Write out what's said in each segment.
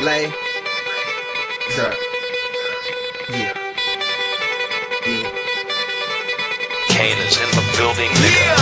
Lay. Sir. Yeah. Yeah. Kane is in the building, nigga.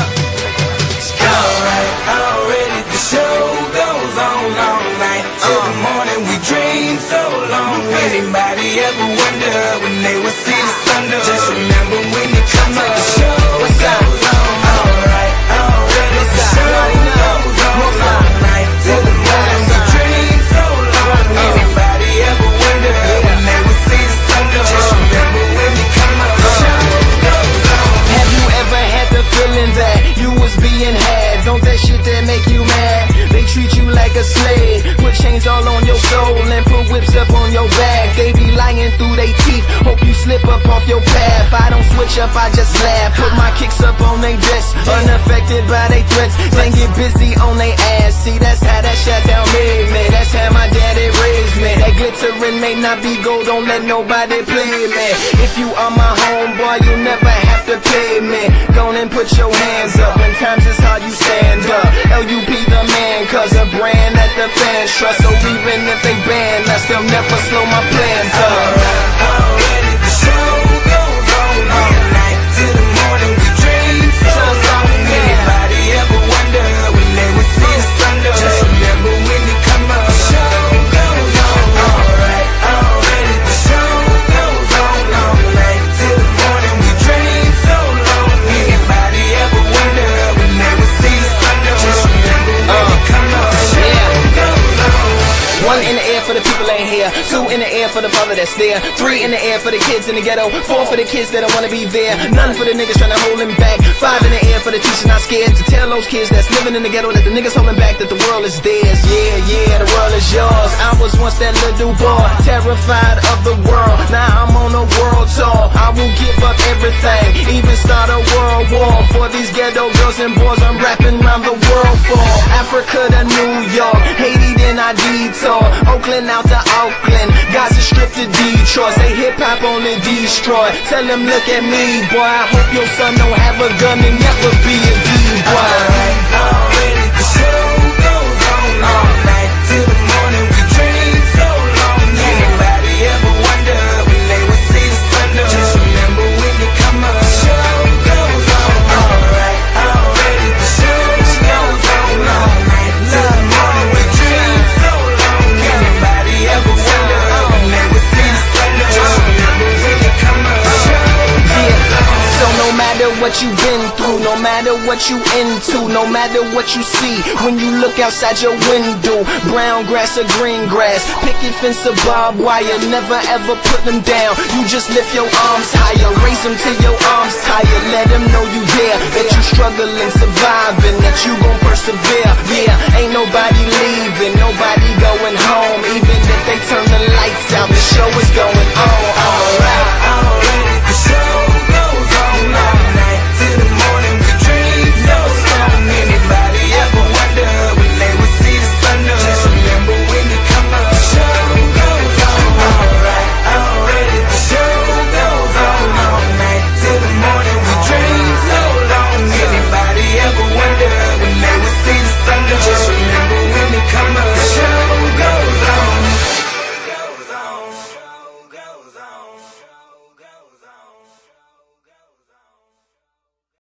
Alright, already the show goes on all night till the morning. We dream so long. Anybody ever wonder when they will see the sun? Just remember when you come up, the show goes on. Alright, already the show goes on all night till the morning. We dream so long. Anybody ever wonder when they will see the sun? Just remember when you come up, the show goes on. Have you ever had the feeling that you was being had? Don't that shit that make you mad? They treat you like a slave, put chains all on your soul and put whips up on your back. They be lying through they teeth, hope you slip up off your path. I don't switch up, I just laugh, put my kicks up on they desk, unaffected by they threats. Then get busy on they ass. See, that's how that Chi-Town made me, that's how my daddy raised me. That glittering may not be gold, don't let nobody play me. If you are my homeboy, you never have to pay me. Go and put your hands up, when times is hard you stand up. LUP the man, cause a brand that the fans trust. So even if they ban us, they'll never slow my plans up. Already the show goes on all night till the morning. We dream so long. Anybody ever wonder when they will see the sun? Just remember when you come up, the show goes on. Alright, already the show goes on all night till the morning. We dream so long. Anybody ever wonder when they will see the sun? Just remember when you come up, the show goes on. One in the air for the people ain't here, two in the air for the father that's there, three in the air for the kids in the ghetto, four for the kids that don't wanna be there, none for the niggas trying to hold them back, five in the air for the teacher not scared to tell those kids that's living in the ghetto that the niggas holding back that the world is theirs. Yeah, yeah, the world is yours. I was once that little boy, terrified of the world. Now I'm on a world tour. I will give up everything, even start a world war for these ghetto girls and boys I'm rapping around the world for. Africa to New York, Haiti then I detour, Oakland out to Auckland, Gaza Strip to Detroit. Say hip hop only destroy. Tell them look at me, boy. I hope your son don't have a gun and never be a D-boy. Already the show goes on all night till the morning. We dream so long. Anybody ever wonder when they will see the sun? Just remember when you come up, the show goes on. Alright, already the show goes on all night till the morning. We dream so long. Anybody ever wonder when they will see the sun? Just remember when you come up, the show goes on. So no matter what you've been through, no matter what you into, no matter what you see when you look outside your window, brown grass or green grass, picket fence or barbed wire, never ever put them down. You just lift your arms higher, raise them till your arms tired. Let them know you there, that you struggling, surviving, that you gon' persevere. Yeah, ain't nobody leaving, nobody going home. Even if they turn the lights out, the show is going on. Alright.